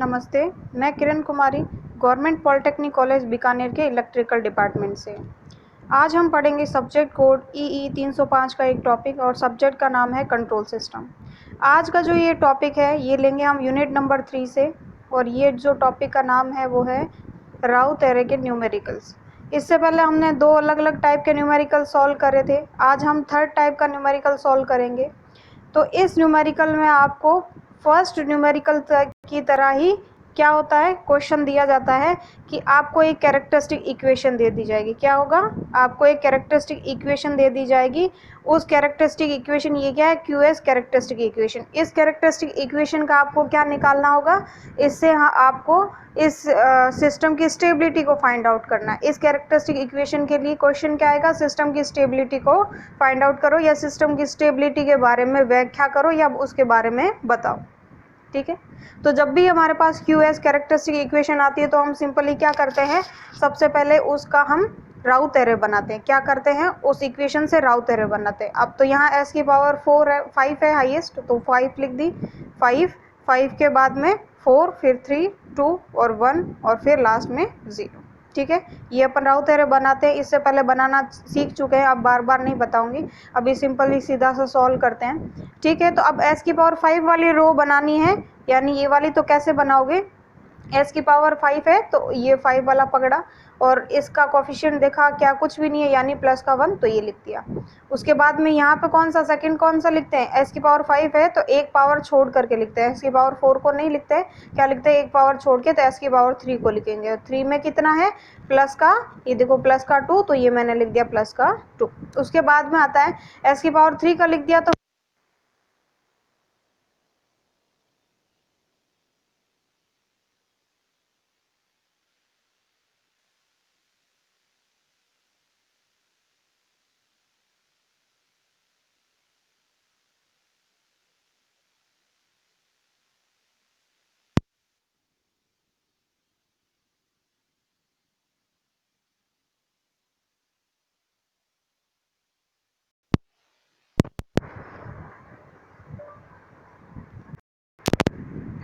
नमस्ते, मैं Kiran Kumari government polytechnic college Bikaner के इलेक्ट्रिकल डिपार्टमेंट से। आज हम पढ़ेंगे सब्जेक्ट कोड ई 305 का एक टॉपिक और सब्जेक्ट का नाम है कंट्रोल सिस्टम। आज का जो ये टॉपिक है ये लेंगे हम यूनिट नंबर 3 से और ये जो टॉपिक का नाम है वो है राउथ एरे के न्यूमेरिकल्स। इससे पहले हमने दो अलग अलग टाइप के न्यूमेरिकल सॉल्व करे थे। आज हम थर्ड टाइप का न्यूमेरिकल सॉल्व करेंगे। तो इस न्यूमेरिकल में आपको फर्स्ट न्यूमेरिकल की तरह ही क्या होता है, क्वेश्चन दिया जाता है कि आपको एक कैरेक्टरिस्टिक इक्वेशन दे दी जाएगी। क्या होगा, आपको एक कैरेक्टरिस्टिक इक्वेशन दे दी जाएगी। उस कैरेक्टरिस्टिक इक्वेशन ये क्या है, क्यूएस कैरेक्टरिस्टिक इक्वेशन। इस कैरेक्टरिस्टिक इक्वेशन का आपको क्या निकालना होगा, इससे आपको इस सिस्टम की स्टेबिलिटी को फाइंड आउट करना है। इस कैरेक्टरिस्टिक इक्वेशन के लिए क्वेश्चन क्या आएगा, सिस्टम की स्टेबिलिटी को फाइंड आउट करो या सिस्टम की स्टेबिलिटी के बारे में व्याख्या करो या उसके बारे में बताओ। ठीक है, तो जब भी हमारे पास क्यूएस कैरेक्टरिस्टिक इक्वेशन आती है तो हम सिंपली क्या करते हैं, सबसे पहले उसका हम राउथ एरे बनाते हैं। क्या करते हैं, उस इक्वेशन से राउथ एरे बनाते हैं। अब तो यहाँ एस की पावर 5 है हाईएस्ट, तो 5 लिख दी। 5 के बाद में 4, फिर 3, 2 और 1 और फिर लास्ट में 0। ठीक है, ये अपन राउथ एरे बनाते हैं। इससे पहले बनाना सीख चुके हैं, अब बार बार नहीं बताऊंगी। अभी सिंपली सीधा सा सॉल्व करते हैं। ठीक है, तो अब एस की पावर 5 वाली रो बनानी है, यानी ये वाली। तो कैसे बनाओगे, एस की पावर 5 है तो ये 5 वाला पकड़ा और इसका कोफिशिएंट देखा, क्या कुछ भी नहीं है यानी प्लस का 1, तो ये लिख दिया। उसके बाद में यहाँ पे कौन सा सेकंड कौन सा लिखते हैं, एस की पावर 5 है तो एक पावर छोड़ करके लिखते हैं। एस की पावर 4 को नहीं लिखते हैं, क्या लिखते हैं, एक पावर छोड़ के, तो एस की पावर 3 को लिखेंगे। 3 में कितना है, प्लस का, ये देखो प्लस का 2, तो ये मैंने लिख दिया प्लस का 2। उसके बाद में आता है एस की पावर 3 का लिख दिया, तो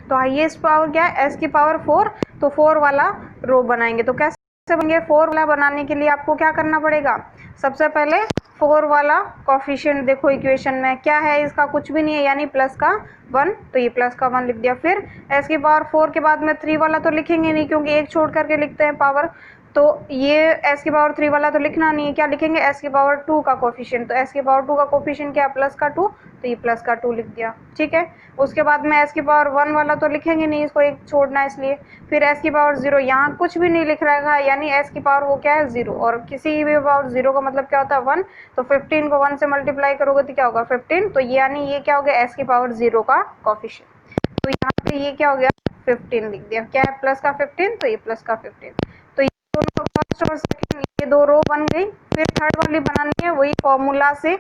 हाईएस्ट पावर क्या है, एस की पावर 4, तो 4 वाला रो बनाएंगे। तो कैसे बनेंगे, 4 वाला बनाने के लिए आपको क्या करना पड़ेगा, सबसे पहले 4 वाला कोफिशिएंट देखो इक्वेशन में क्या है, इसका कुछ भी नहीं है यानी प्लस का 1, तो ये प्लस का 1 लिख दिया। फिर एस की पावर 4 के बाद में 3 वाला तो लिखेंगे नहीं क्योंकि एक छोड़ करके लिखते हैं पावर, तो ये एस की पावर 3 वाला तो लिखना नहीं है। क्या लिखेंगे, एस की पावर 2 का कोफिशिएंट, तो एस की पावर 2 का कोफिशिएंट क्या है, प्लस का 2, तो ये प्लस का 2 लिख दिया। ठीक है, उसके बाद में एस की पावर 1 वाला तो लिखेंगे नहीं, इसको एक छोड़ना है इसलिए। फिर एस की पावर 0, यहाँ कुछ भी नहीं लिख रहा है यानी एस की पावर वो क्या है 0, और किसी भी पावर 0 का मतलब क्या होता है 1, तो 15 को 1 से मल्टीप्लाई करोगे तो क्या होगा 15, तो यानी ये क्या हो गया, एस की पावर 0 का कोफिशिएंट। तो यहाँ पे ये क्या हो गया 15 लिख दिया, क्या है प्लस का 15, तो ये प्लस का 15। तो ये दोनों फर्स्ट और सेकंड ये दो रो बन गई। फिर थर्ड वाली बनानी है, वही फॉर्मूला से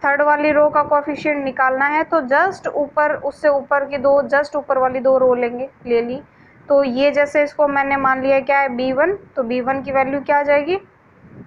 थर्ड वाली रो का कोफिशिएंट निकालना है। तो जस्ट ऊपर, उससे ऊपर की दो, जस्ट ऊपर वाली दो रो लेंगे, ले ली। तो ये जैसे इसको मैंने मान लिया क्या है b1, तो b1 की वैल्यू क्या आ जाएगी,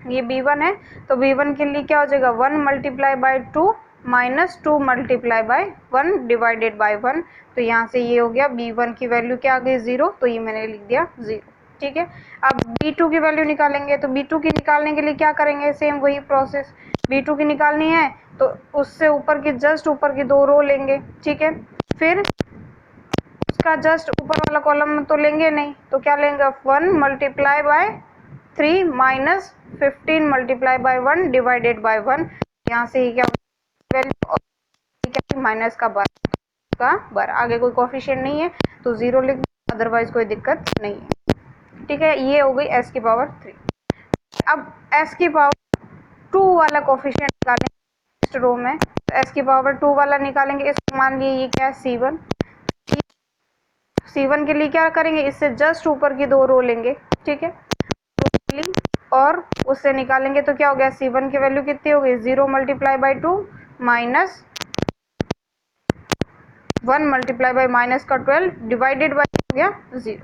ये b1 है तो b1 के लिए क्या हो जाएगा 1 multiply by 2 minus 2 multiply by 1 divided by 1। तो यहाँ से ये हो गया b1 की वैल्यू क्या आ गई 0, तो ये मैंने लिख दिया 0। ठीक है, अब b2 की वैल्यू निकालेंगे। तो b2 की निकालने के लिए क्या करेंगे, सेम वही प्रोसेस। b2 की निकालनी है तो उससे ऊपर की, जस्ट ऊपर की दो रो लेंगे। ठीक है, फिर उसका जस्ट ऊपर वाला कॉलम तो लेंगे नहीं, तो क्या लेंगे 1 multiply by 3 minus 15 multiply by 1 divided by 1। यहाँ से ही क्या वैल्यू, क्या माइनस का बार, आगे कोई कोफिशिएंट नहीं है तो 0 लिख, अदरवाइज कोई दिक्कत नहीं है। ठीक है, ये हो गई एस की पावर 3। अब एस की पावर 2 वाला कोफिशिएंट निकालेंगे नेक्स्ट रो में। तो एस की पावर 2 वाला निकालेंगे, इसको मान लिए ये क्या है c1। c1 के लिए क्या करेंगे, इससे जस्ट ऊपर की दो रो लेंगे। ठीक है, और उससे निकालेंगे तो क्या हो गया, c1 की वैल्यू कितनी हो गई 0 multiply by 2 minus 1 multiply by minus का 12 डिवाइडेड बाई हो गया 0।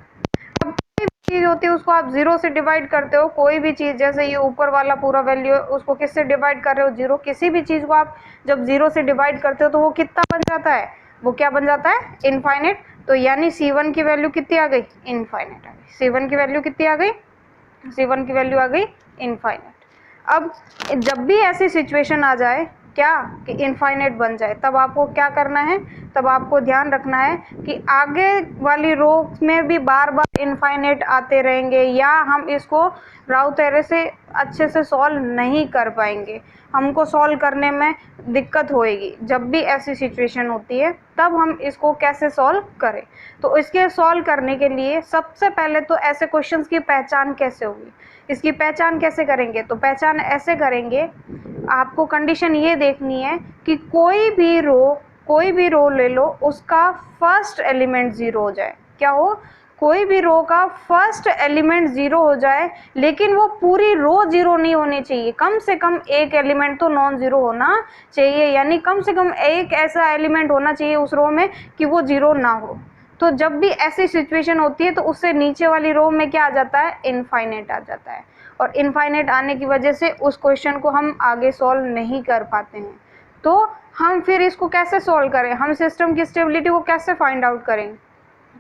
अब कोई भी चीज होती है उसको आप 0 से डिवाइड करते हो, कोई भी चीज, जैसे ये ऊपर वाला पूरा वैल्यू है उसको किससे डिवाइड कर रहे हो 0। किसी भी चीज को आप जब 0 से डिवाइड करते हो तो वो कितना बन जाता है, वो क्या बन जाता है, इनफाइनाइट। तो यानी C1 की वैल्यू कितनी आ गई, इनफाइनाइट आ गई। C1 की वैल्यू कितनी आ गई, C1 की वैल्यू आ गई इनफाइनाइट। अब जब भी ऐसी सिचुएशन आ जाए क्या कि इनफाइनाइट बन जाए, तब आपको क्या करना है, तब आपको ध्यान रखना है कि आगे वाली रो में भी बार बार इनफाइनाइट आते रहेंगे या हम इसको राउथ एरे से अच्छे से सॉल्व नहीं कर पाएंगे, हमको सॉल्व करने में दिक्कत होएगी। जब भी ऐसी सिचुएशन होती है तब हम इसको कैसे सॉल्व करें, तो इसके सॉल्व करने के लिए सबसे पहले तो ऐसे क्वेश्चंस की पहचान कैसे होगी, इसकी पहचान कैसे करेंगे, तो पहचान ऐसे करेंगे, आपको कंडीशन ये देखनी है कि कोई भी रो ले लो, उसका फर्स्ट एलिमेंट ज़ीरो हो जाए। क्या हो, कोई भी रो का फर्स्ट एलिमेंट ज़ीरो हो जाए, लेकिन वो पूरी रो ज़ीरो नहीं होनी चाहिए, कम से कम एक एलिमेंट तो नॉन ज़ीरो होना चाहिए, यानी कम से कम एक ऐसा एलिमेंट होना चाहिए उस रो में कि वो ज़ीरो ना हो। तो जब भी ऐसी सिचुएशन होती है तो उससे नीचे वाली रो में क्या आ जाता है, इनफाइनाइट आ जाता है, और इनफाइनाइट आने की वजह से उस क्वेश्चन को हम आगे सॉल्व नहीं कर पाते हैं। तो हम फिर इसको कैसे सॉल्व करें, हम सिस्टम की स्टेबिलिटी को कैसे फाइंड आउट करें,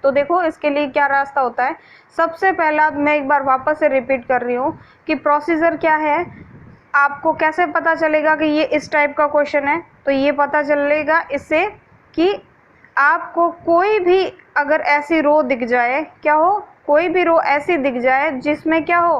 तो देखो इसके लिए क्या रास्ता होता है। सबसे पहला मैं एक बार वापस से रिपीट कर रही हूँ कि प्रोसीजर क्या है, आपको कैसे पता चलेगा कि ये इस टाइप का क्वेश्चन है, तो ये पता चलेगा इससे कि आपको कोई भी अगर ऐसी रो दिख जाए, क्या हो, कोई भी रो ऐसी दिख जाए जिसमें क्या हो,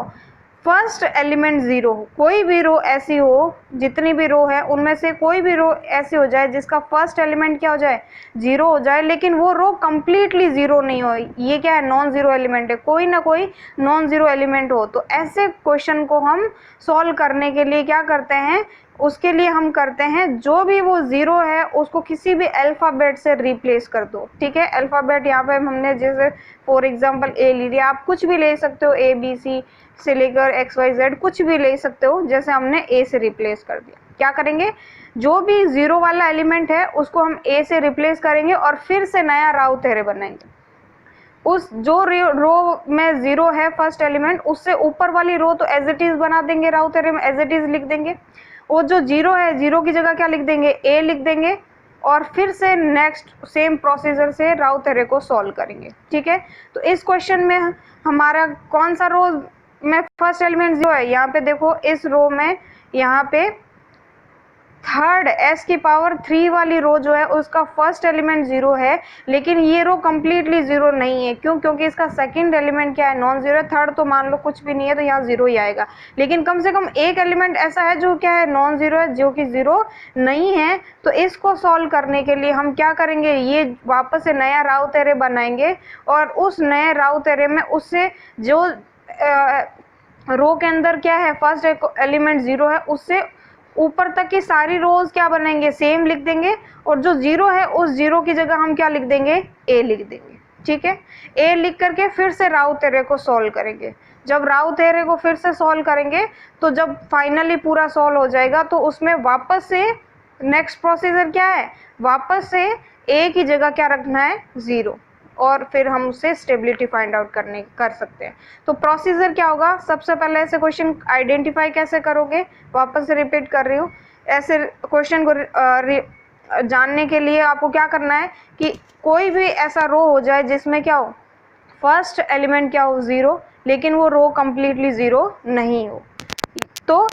फर्स्ट एलिमेंट ज़ीरो हो, कोई भी रो ऐसी हो, जितनी भी रो है उनमें से कोई भी रो ऐसी हो जाए जिसका फर्स्ट एलिमेंट क्या हो जाए, ज़ीरो हो जाए, लेकिन वो रो कंप्लीटली ज़ीरो नहीं हो, ये क्या है, नॉन ज़ीरो एलिमेंट है, कोई ना कोई नॉन ज़ीरो एलिमेंट हो। तो ऐसे क्वेश्चन को हम सॉल्व करने के लिए क्या करते हैं, उसके लिए हम करते हैं जो भी वो ज़ीरो है उसको किसी भी अल्फ़ाबेट से रिप्लेस कर दो। ठीक है, अल्फ़ाबेट यहाँ पे हमने जैसे फॉर एग्जांपल ए ले लिया, आप कुछ भी ले सकते हो, ABC से लेकर XYZ कुछ भी ले सकते हो, जैसे हमने ए से रिप्लेस कर दिया। क्या करेंगे, जो भी ज़ीरो वाला एलिमेंट है उसको हम ए से रिप्लेस करेंगे और फिर से नया राउथ एरे बनाएंगे। उस जो रो में ज़ीरो है फर्स्ट एलिमेंट, उससे ऊपर वाली रो तो एज इट इज़ बना देंगे, राउथ एरे में एज इट इज़ लिख देंगे, वो जो ज़ीरो है ज़ीरो की जगह क्या लिख देंगे, ए लिख देंगे, और फिर से नेक्स्ट सेम प्रोसीजर से राउथ एरे को सॉल्व करेंगे। ठीक है, तो इस क्वेश्चन में हमारा कौन सा रो में फर्स्ट एलिमेंट ज़ीरो है, यहाँ पे देखो इस रो में यहाँ पे थर्ड s की पावर 3 वाली रो जो है उसका फर्स्ट एलिमेंट ज़ीरो है, लेकिन ये रो कम्प्लीटली ज़ीरो नहीं है। क्यों, क्योंकि इसका सेकंड एलिमेंट क्या है, नॉन ज़ीरो है, थर्ड तो मान लो कुछ भी नहीं है तो यहाँ ज़ीरो ही आएगा, लेकिन कम से कम एक एलिमेंट ऐसा है जो क्या है, नॉन ज़ीरो है, जो कि ज़ीरो नहीं है। तो इसको सॉल्व करने के लिए हम क्या करेंगे, ये वापस से नया राउथ एरे बनाएंगे और उस नए राउथ एरे में उससे जो रो के अंदर क्या है फर्स्ट एलिमेंट ज़ीरो है उससे ऊपर तक की सारी रोज क्या बनेंगे, सेम लिख देंगे, और जो ज़ीरो है उस ज़ीरो की जगह हम क्या लिख देंगे, ए लिख देंगे। ठीक है, ए लिख करके फिर से राउथ एरे को सॉल्व करेंगे। जब राउथ एरे को फिर से सॉल्व करेंगे तो जब फाइनली पूरा सॉल्व हो जाएगा तो उसमें वापस से नेक्स्ट प्रोसीजर क्या है, वापस से ए की जगह क्या रखना है, ज़ीरो, और फिर हम उससे स्टेबिलिटी फाइंड आउट कर सकते हैं। तो प्रोसीजर क्या होगा, सबसे पहले ऐसे क्वेश्चन आइडेंटिफाई कैसे करोगे, वापस से रिपीट कर रही हूँ, ऐसे क्वेश्चन को जानने के लिए आपको क्या करना है कि कोई भी ऐसा रो हो जाए जिसमें क्या हो, फर्स्ट एलिमेंट क्या हो, ज़ीरो, लेकिन वो रो कंप्लीटली ज़ीरो नहीं हो, तो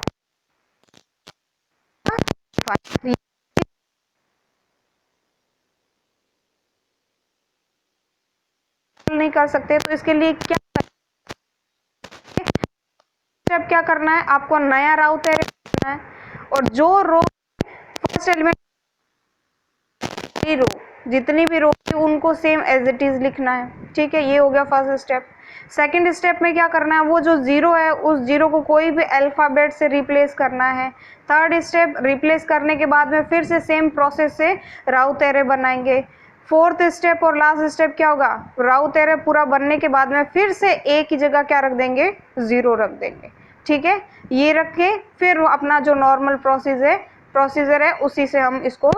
नहीं कर सकते। तो इसके लिए क्या स्टेप क्या करना है, आपको नया राउथ एरे करना है और जो रो फर्स्ट एलिमेंट रो जितनी भी रो थी उनको सेम एज इट इज लिखना है। ठीक है, ये हो गया फर्स्ट स्टेप। सेकंड स्टेप में क्या करना है, वो जो ज़ीरो है उस ज़ीरो को कोई भी अल्फ़ाबेट से रिप्लेस करना है। थर्ड स्टेप, रिप्लेस करने के बाद में फिर से सेम प्रोसेस से राउथ एरे बनाएंगे। फोर्थ स्टेप और लास्ट स्टेप क्या होगा, राउथ एरे पूरा बनने के बाद में फिर से ए की जगह क्या रख देंगे, ज़ीरो रख देंगे। ठीक है, ये रख के फिर अपना जो नॉर्मल प्रोसीजर है उसी से हम इसको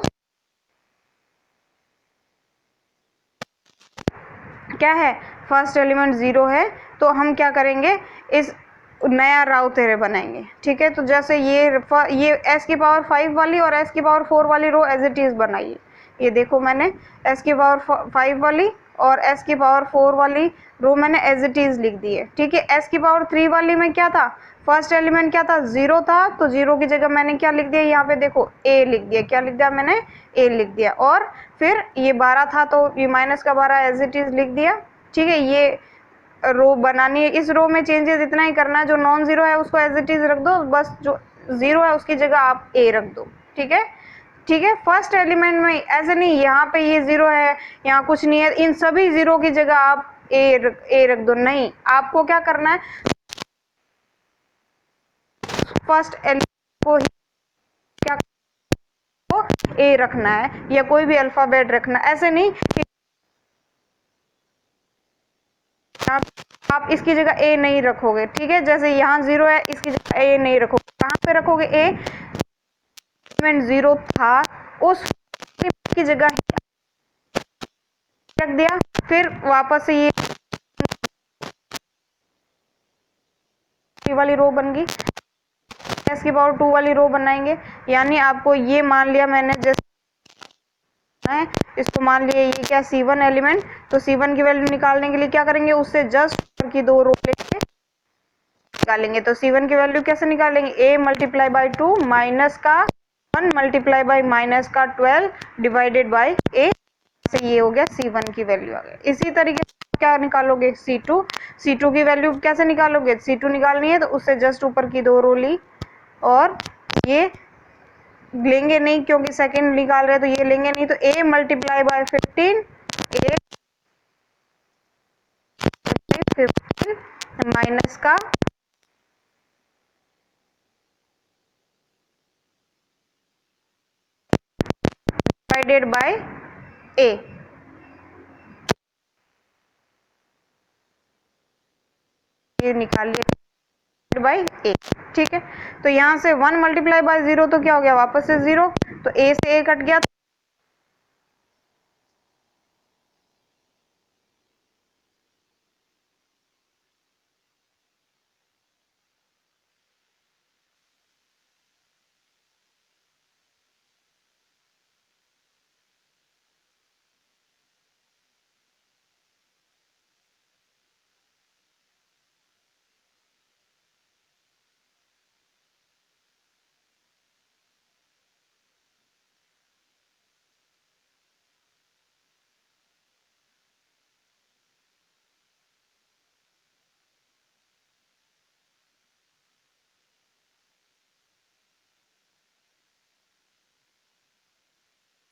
क्या है, फर्स्ट एलिमेंट ज़ीरो है तो हम क्या करेंगे, इस नया राउथ एरे बनाएंगे। ठीक है, तो जैसे ये s की पावर 5 वाली और s की पावर 4 वाली रो एज इट इज़ बनाइए। ये देखो मैंने s की पावर 5 वाली और s की पावर 4 वाली रो मैंने एज इट इज लिख दी है, ठीक है। s की पावर 3 वाली में क्या था, फर्स्ट एलिमेंट क्या था, 0 था, तो 0 की जगह मैंने क्या लिख दिया, यहाँ पे देखो a लिख दिया, क्या लिख दिया मैंने, a लिख दिया। और फिर ये 12 था तो ये माइनस का 12 एज इट इज लिख दिया, ठीक है। ये रो बनानी है, इस रो में चेंजेस इतना ही करना है, जो नॉन जीरो है उसको एज इट इज रख दो, बस जो जीरो है उसकी जगह आप a रख दो, ठीक है, ठीक है। फर्स्ट एलिमेंट में ऐसे नहीं, यहाँ पे ये जीरो है, यहाँ कुछ नहीं है, इन सभी जीरो की जगह आप a रख दो, नहीं, आपको क्या करना है, फर्स्ट एलिमेंट को ही क्या को a रखना है या कोई भी अल्फाबेट रखना, ऐसे नहीं कि आप इसकी जगह a नहीं रखोगे, ठीक है। जैसे यहाँ जीरो है, इसकी जगह a नहीं रखोगे, कहाँ पे रखोगे a, एलिमेंट जीरो था उस की जगह रख दिया, फिर वापस से ये वाली रो बन गई, s की पावर 2 वाली रो बनाएंगे। यानी आपको ये मान लिया मैंने, जैसे है इसको मान लिया ये क्या C1 एलिमेंट, तो C1 की वैल्यू निकालने के लिए क्या करेंगे, उससे जस्ट ऊपर की 2 रो लेके निकालेंगे। तो C1 की वैल्यू कैसे निकालेंगे, a मल्टीप्लाई बाई 2 माइनस का 1 मल्टीप्लाई बाई माइनस का 12 डिवाइडेड बाई a, से ये हो गया C1 की वैल्यू आ गई। इसी तरीके से क्या निकालोगे, C2 की वैल्यू कैसे निकालोगे, C2 निकालनी है तो उससे जस्ट ऊपर की 2 रो ली, और ये लेंगे नहीं क्योंकि सेकंड निकाल रहे हैं, तो ये लेंगे नहीं, तो a मल्टीप्लाई बाय 15 माइनस का डिवाइडेड बाय a, ये निकाल लिया बाय a, ठीक है। तो यहाँ से 1 मल्टीप्लाई बाय 0 तो क्या हो गया, वापस से 0, तो a से a कट गया,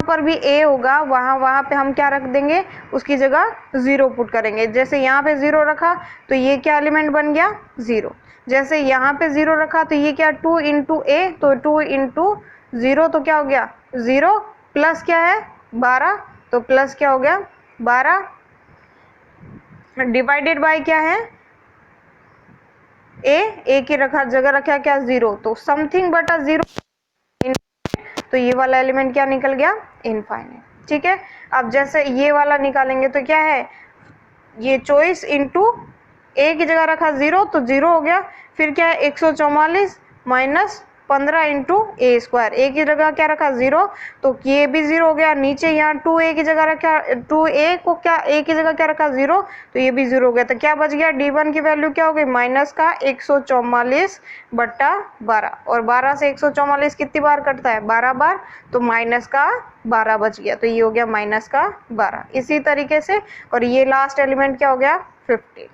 पर भी a होगा, वहां पे हम क्या रख देंगे, उसकी जगह 0 पुट करेंगे। जैसे यहाँ पे 0 रखा तो ये क्या एलिमेंट बन गया, 0। जैसे यहाँ पे 0 रखा तो ये क्या 2 इंटू a, तो 2 इंटू 0 तो क्या हो गया 0, प्लस क्या है 12, तो प्लस क्या हो गया 12, डिवाइडेड बाय क्या है a की रखा जगह रखा क्या 0, तो समथिंग बट अ 0, तो ये वाला एलिमेंट क्या निकल गया, इनफाइनाइट, ठीक है। अब जैसे ये वाला निकालेंगे तो क्या है, ये चॉइस इंटू a की जगह रखा 0 तो 0 हो गया, फिर क्या है 144 माइनस 15 इंटू ए स्क्वायर, ए की जगह क्या रखा 0 तो ये भी 0 हो गया, नीचे यहाँ 2a की जगह रखा 2a को क्या a की जगह क्या रखा 0 तो ये भी 0 हो गया, तो क्या बच गया d1 की वैल्यू क्या हो गई, माइनस का 144 बट्टा 12, और 12 से 144 कितनी बार कटता है 12 बार, तो माइनस का 12 बच गया, तो ये हो गया माइनस का 12। इसी तरीके से और ये लास्ट एलिमेंट क्या हो गया 15,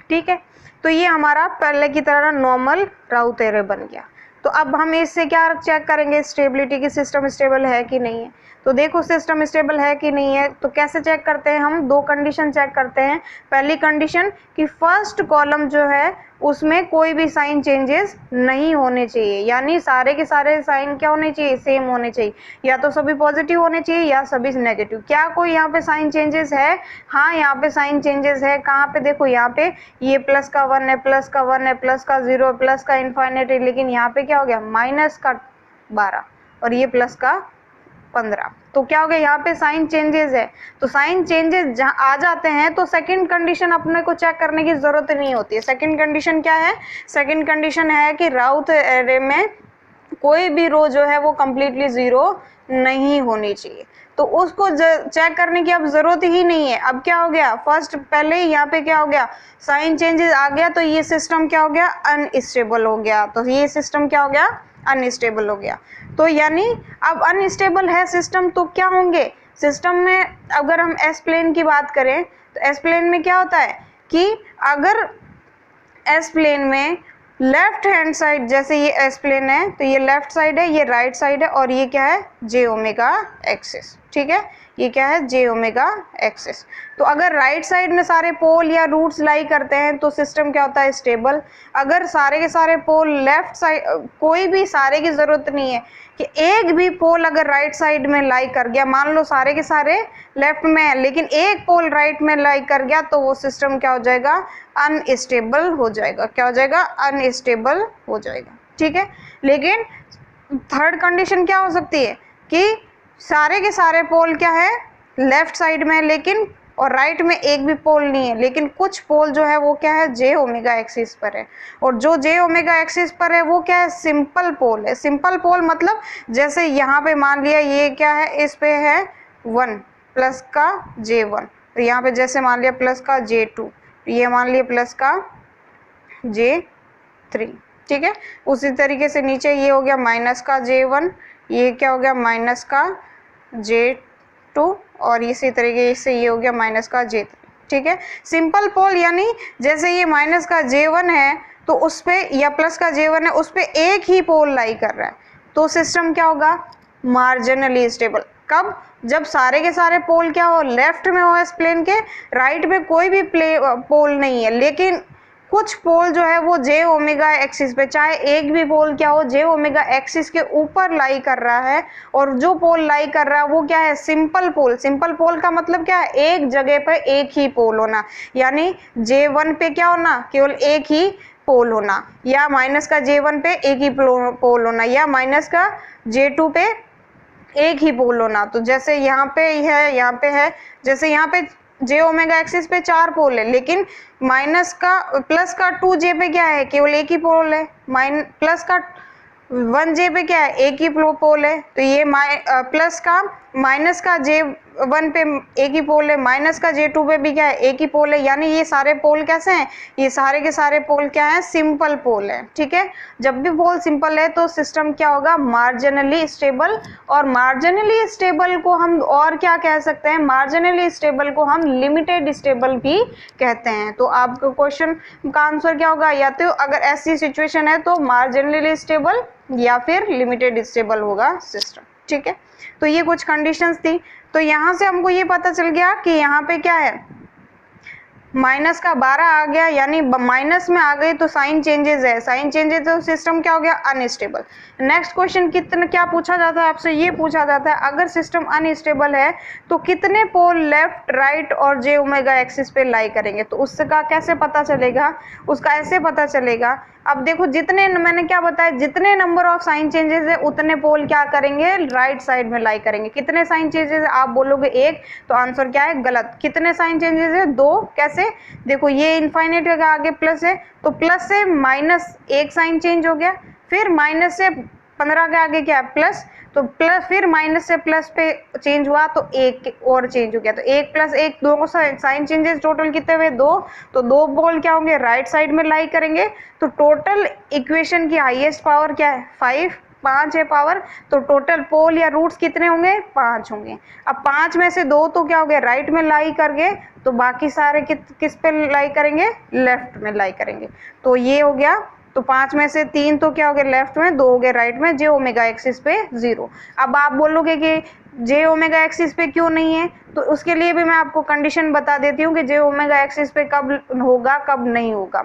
ठीक है। तो ये हमारा पहले की तरह नॉर्मल राउथ एरे बन गया। तो अब हम इससे क्या चेक करेंगे, स्टेबिलिटी की, सिस्टम स्टेबल है कि नहीं है। तो देखो सिस्टम स्टेबल है कि नहीं है, तो कैसे चेक करते हैं हम, दो कंडीशन चेक करते हैं। पहली कंडीशन कि फर्स्ट कॉलम जो है उसमें कोई भी साइन चेंजेस नहीं होने चाहिए, यानी सारे के सारे साइन क्या होने चाहिए, सेम होने चाहिए, या तो सभी पॉजिटिव होने चाहिए या सभी नेगेटिव। क्या कोई यहाँ पे साइन चेंजेस है, हाँ यहाँ पे साइन चेंजेस है, कहाँ पे देखो यहाँ पे ये प्लस का 1 है, प्लस का 1 है, प्लस का 0, प्लस का इनफाइनाइट है, लेकिन यहाँ पे क्या हो गया माइनस का 12 और ये प्लस का 15, तो क्या हो गया यहाँ पे साइन चेंजेस है। तो साइन चेंजेस जहाँ आ जाते हैं तो सेकंड कंडीशन अपने को चेक करने की जरूरत नहीं होती है। सेकंड कंडीशन क्या है, सेकंड कंडीशन है कि राउथ एरे में कोई भी रो जो है वो कंप्लीटली 0 नहीं होनी चाहिए। तो उसको चेक करने की अब जरूरत ही नहीं है। अब क्या हो गया, फर्स्ट पहले यहाँ पे क्या हो गया, साइन चेंजेस आ गया, तो ये सिस्टम क्या हो गया, अनस्टेबल हो गया। तो ये सिस्टम क्या हो गया, अनस्टेबल हो गया। तो यानी अब अनस्टेबल है सिस्टम, तो क्या होंगे सिस्टम में, अगर हम एस प्लेन की बात करें तो एस प्लेन में क्या होता है कि अगर एस प्लेन में लेफ्ट हैंड साइड, जैसे ये एस प्लेन है तो ये लेफ्ट साइड है, ये राइट साइड है, और ये क्या है, जे ओमेगा एक्सिस, ठीक है, ये क्या है, जे ओमेगा एक्सिस। तो अगर राइट साइड में सारे पोल या रूट्स लाई करते हैं तो सिस्टम क्या होता है, स्टेबल। अगर सारे के सारे पोल लेफ्ट साइड, कोई भी, सारे की जरूरत नहीं है कि एक भी पोल अगर राइट साइड में लाई कर गया, मान लो सारे के सारे लेफ्ट में है लेकिन एक पोल राइट में लाई कर गया, तो वो सिस्टम क्या हो जाएगा, अनस्टेबल हो जाएगा। क्या हो जाएगा, अनस्टेबल हो जाएगा, ठीक है। लेकिन थर्ड कंडीशन क्या हो सकती है कि सारे के सारे पोल क्या है, लेफ्ट साइड में, लेकिन और राइट में एक भी पोल नहीं है, लेकिन कुछ पोल जो है वो क्या है, जे ओमेगा एक्सिस पर है, और जो जे ओमेगा एक्सिस पर है वो क्या है, सिंपल पोल है। सिंपल पोल मतलब जैसे यहाँ पे मान लिया ये क्या है, इस पे है 1 प्लस का J1, तो यहाँ पे जैसे मान लिया प्लस का J2, ये मान लिया प्लस का J3, ठीक है। उसी तरीके से नीचे ये हो गया माइनस का J1, ये क्या हो गया, माइनस का J2, और इसी तरीके से ये हो गया माइनस का J3, ठीक है। सिंपल पोल यानी जैसे ये माइनस का J1 है तो उस पे, या प्लस का J1 है, उस पे एक ही पोल लाई कर रहा है, तो सिस्टम क्या होगा, मार्जिनली स्टेबल। कब, जब सारे के सारे पोल क्या हो, लेफ्ट में हो इस प्लेन के, राइट में कोई भी पोल नहीं है, लेकिन कुछ पोल जो है वो जे ओमेगा एक्सिस पे, चाहे एक भी पोल क्या हो, जे ओमेगा एक्सिस के ऊपर लाई कर रहा है, और जो पोल लाई कर रहा है वो क्या है, सिंपल पोल। सिंपल पोल का मतलब क्या है, एक जगह पर एक ही पोल होना, यानी J1 पे क्या होना, केवल एक ही पोल होना, या माइनस का J1 पे एक ही पोल होना, या माइनस का J2 पे एक ही पोल होना। तो जैसे यहाँ पे है, यहाँ पे है, जैसे यहाँ पे जे ओमेगा एक्सिस पे 4 पोल है, लेकिन माइनस का, प्लस का 2J पे क्या है, केवल एक ही पोल है, प्लस का 1J पे क्या है, एक ही पोल है, तो ये प्लस का माइनस का J1 पे एक ही पोल है, माइनस का J2 पे भी क्या है, एक ही पोल है, यानी ये सारे पोल कैसे हैं, ये सारे के सारे पोल क्या है, सिंपल पोल है, ठीक है। जब भी पोल सिंपल है तो सिस्टम क्या होगा, मार्जिनली स्टेबल। और मार्जिनली स्टेबल को हम और क्या कह सकते हैं, मार्जिनली स्टेबल को हम लिमिटेड स्टेबल भी कहते हैं। तो आपका क्वेश्चन का आंसर क्या होगा, या तो अगर ऐसी सिचुएशन है तो मार्जिनली स्टेबल या फिर लिमिटेड स्टेबल होगा सिस्टम, ठीक है। तो ये कुछ कंडीशंस थी। तो यहाँ से हमको ये पता चल गया कि यहाँ पे क्या है, माइनस का 12 आ गया, यानी माइनस में आ गई तो साइन चेंजेस है, साइन चेंजेस तो सिस्टम क्या हो गया, अनस्टेबल। नेक्स्ट क्वेश्चन कितना क्या पूछा जाता है आपसे, ये पूछा जाता है अगर सिस्टम अनस्टेबल है तो कितने पोल लेफ्ट, राइट और जे ओमेगा एक्सिस पे लाई करेंगे। तो उसका कैसे पता चलेगा, उसका ऐसे पता चलेगा। अब देखो, जितने मैंने क्या बताया, जितने नंबर ऑफ साइन चेंजेस है उतने पोल क्या करेंगे, राइट साइड में लाई करेंगे। कितने साइन चेंजेस, आप बोलोगे एक, तो आंसर क्या है, गलत। कितने साइन चेंजेस है, 2। कैसे, देखो ये इनफाइनाइट के आगे प्लस है, तो प्लस से माइनस एक साइन चेंज हो गया, फिर माइनस से 15 के आगे क्या है, प्लस, तो प्लस, फिर माइनस से प्लस पे चेंज हुआ तो एक और चेंज हो गया, तो 1 प्लस 1 2 साइन चेंजेस टोटल कितने हुए, 2। तो 2 पोल क्या होंगे, राइट साइड में लाई करेंगे। तो टोटल इक्वेशन की हाईएस्ट पावर क्या है, 5 है पावर, तो टोटल पोल या रूट्स कितने होंगे, 5 होंगे। अब 5 में से 2 तो क्या हो गए, राइट में लाई करके, तो बाकी सारे किस पे लाई करेंगे, लेफ्ट में लाई करेंगे। तो ये हो गया, तो 5 में से 3 तो क्या हो गए लेफ्ट में, 2 हो गए राइट में, जे ओमेगा एक्सिस पे 0। अब आप बोलोगे कि जे ओमेगा एक्सिस पे क्यों नहीं है, तो उसके लिए भी मैं आपको कंडीशन बता देती हूँ कि जे ओमेगा एक्सिस पे कब होगा कब नहीं होगा।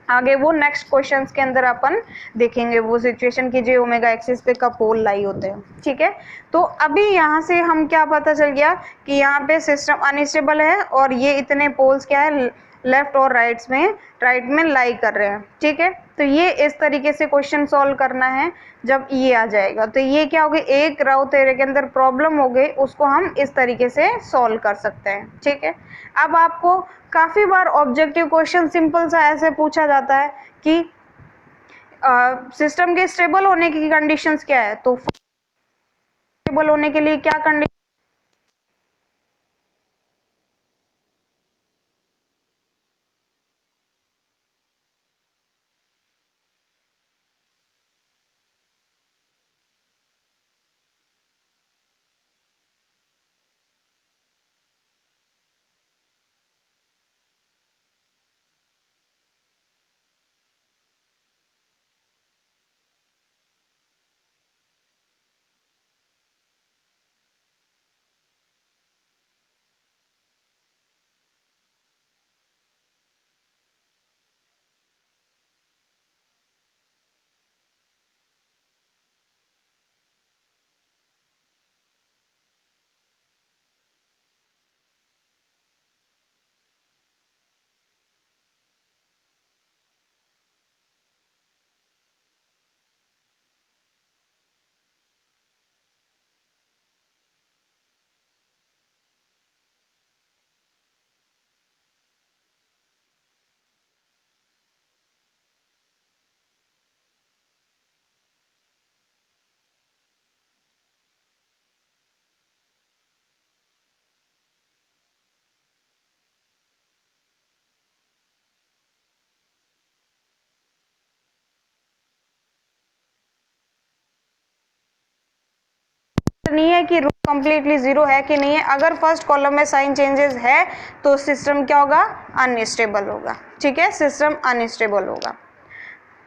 आगे वो नेक्स्ट क्वेश्चंस के अंदर अपन देखेंगे वो सिचुएशन की जे ओमेगा एक्सिस पे कब पोल लाई होते हैं, ठीक है। तो अभी यहाँ से हम क्या पता चल गया कि यहाँ पे सिस्टम अनस्टेबल है और ये इतने पोल्स क्या है, लेफ्ट और राइट में लाई कर रहे हैं, ठीक है। तो ये इस तरीके से क्वेश्चन सॉल्व करना है। जब ये आ जाएगा तो ये क्या हो गई, एक राव तेरे के अंदर प्रॉब्लम हो गई, उसको हम इस तरीके से सॉल्व कर सकते हैं, ठीक है। अब आपको काफी बार ऑब्जेक्टिव क्वेश्चन सिंपल सा ऐसे पूछा जाता है कि सिस्टम के स्टेबल होने की कंडीशंस क्या है, तो स्टेबल होने के लिए क्या कंडीशन, नहीं है कि रो कंप्लीटली जीरो है कि नहीं है। अगर फर्स्ट कॉलम में साइन चेंजेस है तो सिस्टम क्या होगा, अनस्टेबल होगा। ठीक है, सिस्टम अनस्टेबल होगा।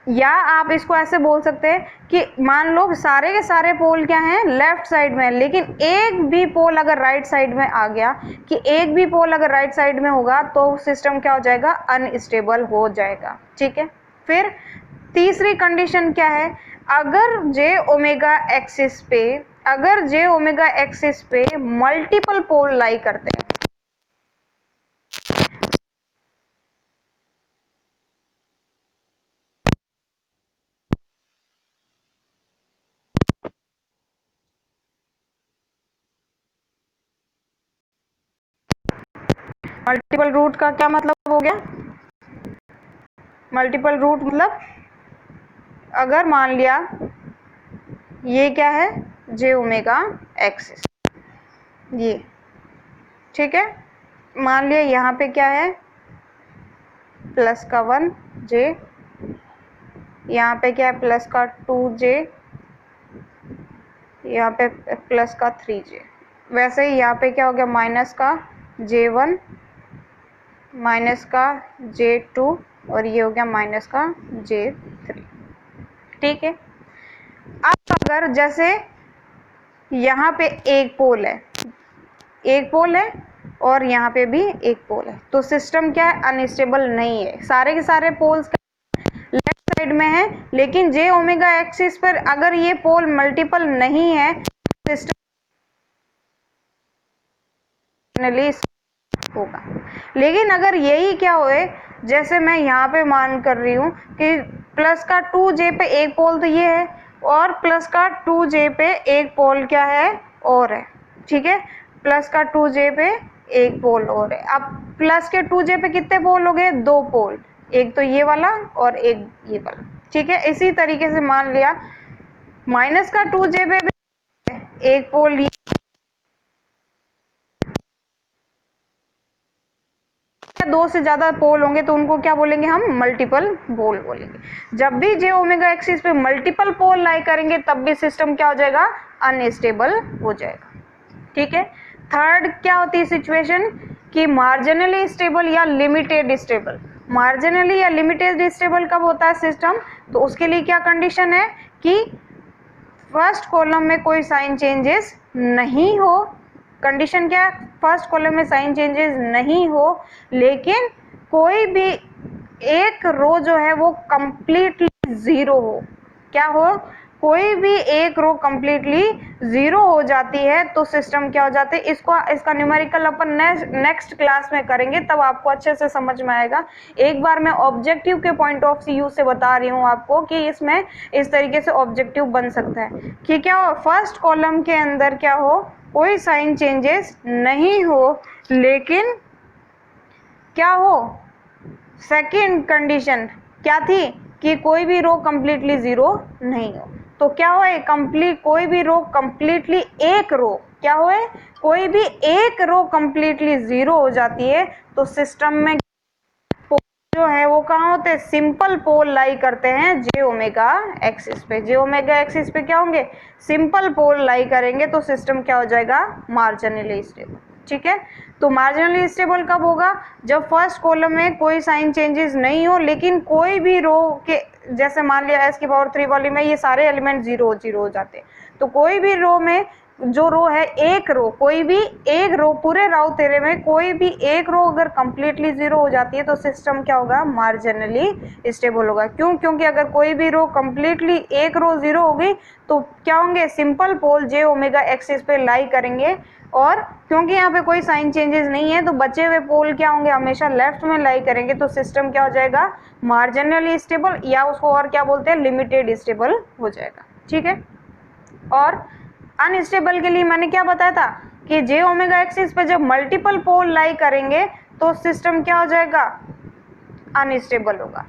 या आप इसको ऐसे बोल सकते हैं कि मान लो सारे के सारे पोल क्या हैं, लेफ्ट साइड में, लेकिन एक भी पोल अगर राइट साइड में आ गया, कि एक भी पोल अगर राइट साइड में होगा तो सिस्टम क्या हो जाएगा, अनस्टेबल हो जाएगा। ठीक है, फिर तीसरी कंडीशन क्या है, अगर जे ओमेगा एक्सिस पे मल्टीपल पोल लाई करते हैं, मल्टीपल रूट का क्या मतलब हो गया, मल्टीपल रूट मतलब अगर मान लिया ये क्या है, जे ओमेगा एक्सिस, ये ठीक है, मान लिया यहाँ पे क्या है, प्लस का 1 जे, यहाँ पे क्या है, प्लस का 2 जे, यहाँ पे प्लस का 3 जे। वैसे ही यहाँ पे क्या हो गया, माइनस का J1, माइनस का J2 और ये हो गया माइनस का J3। ठीक है, अब अगर जैसे यहाँ पे एक पोल है और यहाँ पे भी एक पोल है, तो सिस्टम क्या है, अनस्टेबल नहीं है। सारे के सारे पोल्स लेफ्ट साइड में है, लेकिन जे ओमेगा एक्सिस पर अगर ये पोल मल्टीपल नहीं है, सिस्टम होगा। लेकिन अगर यही क्या होए, जैसे मैं यहाँ पे मान कर रही हूँ कि प्लस का 2J पे एक पोल तो ये है, और प्लस का 2J पे एक पोल क्या है, और है। ठीक है, प्लस का 2J पे एक पोल और है। अब प्लस के 2J पे कितने पोल हो गए, 2 पोल, एक तो ये वाला और एक ये वाला। ठीक है, इसी तरीके से मान लिया माइनस का 2J पे भी एक पोल, दो से ज्यादा पोल होंगे तो उनको क्या बोलेंगे हम, मल्टीपल पोल बोलेंगे। जब भी जे ओमेगा एक्सिस पे मल्टीपल पोल लाई करेंगे तब भी सिस्टम क्या हो जाएगा, अनस्टेबल हो जाएगा। ठीक है, थर्ड क्या होती है सिचुएशन, कि मार्जिनली स्टेबल या लिमिटेड स्टेबल। मार्जिनली या लिमिटेड स्टेबल कब होता है सिस्टम, तो उसके लिए क्या कंडीशन है कि फर्स्ट कॉलम में कोई साइन चेंजेस नहीं हो। कंडीशन क्या है, फर्स्ट कॉलम में साइन चेंजेस नहीं हो, लेकिन कोई भी एक रो जो है वो कंप्लीटली जीरो हो। क्या हो, कोई भी एक रो कंप्लीटली जीरो हो जाती है तो सिस्टम क्या हो जाते हैं, इसका न्यूमेरिकल अपन नेक्स्ट क्लास में करेंगे, तब आपको अच्छे से समझ में आएगा। एक बार मैं ऑब्जेक्टिव के पॉइंट ऑफ व्यू से बता रही हूँ आपको कि इसमें इस तरीके से ऑब्जेक्टिव बन सकता है कि क्या हो, फर्स्ट कॉलम के अंदर क्या हो, कोई साइन चेंजेस नहीं हो, लेकिन क्या हो, सेकंड कंडीशन क्या थी कि कोई भी रो कंप्लीटली जीरो नहीं हो। तो क्या हो, कंप्लीट कोई भी रो कंप्लीटली एक रो क्या हो, कोई भी एक रो कंप्लीटली जीरो हो जाती है तो सिस्टम में जो है वो कहाँ होते हैं, सिंपल पोल लाई करते हैं जे ओमेगा एक्सिस पे। जे ओमेगा एक्सिस पे क्या होंगे, सिंपल पोल लाई करेंगे तो सिस्टम क्या हो जाएगा, मार्जिनली स्टेबल। ठीक है, तो मार्जिनली स्टेबल कब होगा, जब फर्स्ट कॉलम में कोई साइन चेंजेस नहीं हो, लेकिन कोई भी रो के, जैसे मान लिया s की पावर 3 वाली में ये सारे एलिमेंट जीरो जीरो हो जाते हैं, तो कोई भी रो में जो रो है, एक रो, कोई भी एक रो, पूरे राव तेरे में कोई भी एक रो अगर कंप्लीटली जीरो हो जाती है तो सिस्टम क्या होगा, मार्जिनली स्टेबल होगा। क्यों, क्योंकि अगर कोई भी रो कंप्लीटली एक रो जीरो हो गई तो क्या होंगे, सिंपल पोल जे ओमेगा एक्सिस पे लाई करेंगे, और क्योंकि यहाँ पे कोई साइन चेंजेस नहीं है तो बचे हुए पोल क्या होंगे, हमेशा लेफ्ट में लाई करेंगे, तो सिस्टम क्या हो जाएगा, मार्जिनली स्टेबल, या उसको और क्या बोलते हैं, लिमिटेड स्टेबल हो जाएगा। ठीक है, और अनस्टेबल के लिए मैंने क्या बताया था कि जे ओमेगा एक्सिस पे जब मल्टीपल पोल लाई करेंगे तो सिस्टम क्या हो जाएगा, अनस्टेबल होगा।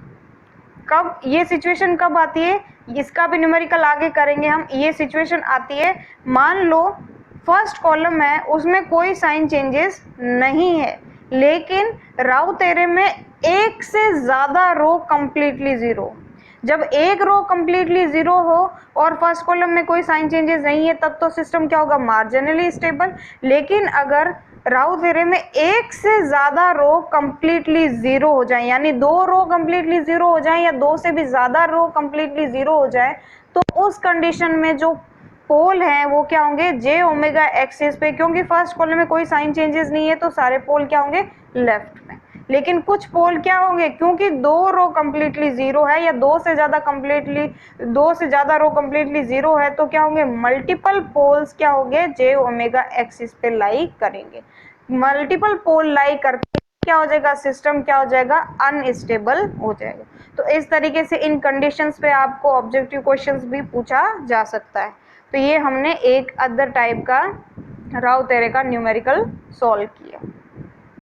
कब ये सिचुएशन कब आती है, इसका भी न्यूमेरिकल आगे करेंगे हम। ये सिचुएशन आती है, मान लो फर्स्ट कॉलम है उसमें कोई साइन चेंजेस नहीं है, लेकिन राव तेरे में एक से ज्यादा रो कंप्लीटली जीरो। जब एक रो कंप्लीटली जीरो हो और फर्स्ट कॉलम में कोई साइन चेंजेस नहीं है तब तो सिस्टम क्या होगा, मार्जिनली स्टेबल। लेकिन अगर राउ थ्योरम में एक से ज्यादा रो कंप्लीटली जीरो हो जाए, यानी दो रो कंप्लीटली जीरो हो जाए या दो से भी ज्यादा रो कंप्लीटली जीरो हो जाए, तो उस कंडीशन में जो पोल हैं वो क्या होंगे, जे ओमेगा एक्सिस पे, क्योंकि फर्स्ट कॉलम में कोई साइन चेंजेस नहीं है तो सारे पोल क्या होंगे, लेफ्ट में। लेकिन कुछ पोल क्या होंगे, क्योंकि दो रो कंप्लीटली जीरो है या दो से ज्यादा रो कंप्लीटली जीरो है, तो क्या होंगे, मल्टीपल पोल्स क्या होंगे, जे ओमेगा एक्सिस पे लाई करेंगे। मल्टीपल पोल लाई करके क्या हो जाएगा, सिस्टम क्या हो जाएगा, अनस्टेबल हो जाएगा। तो इस तरीके से इन कंडीशंस पे आपको ऑब्जेक्टिव क्वेश्चंस भी पूछा जा सकता है। तो ये हमने एक अदर टाइप का राउ थ्योरम का न्यूमेरिकल सॉल्व किया।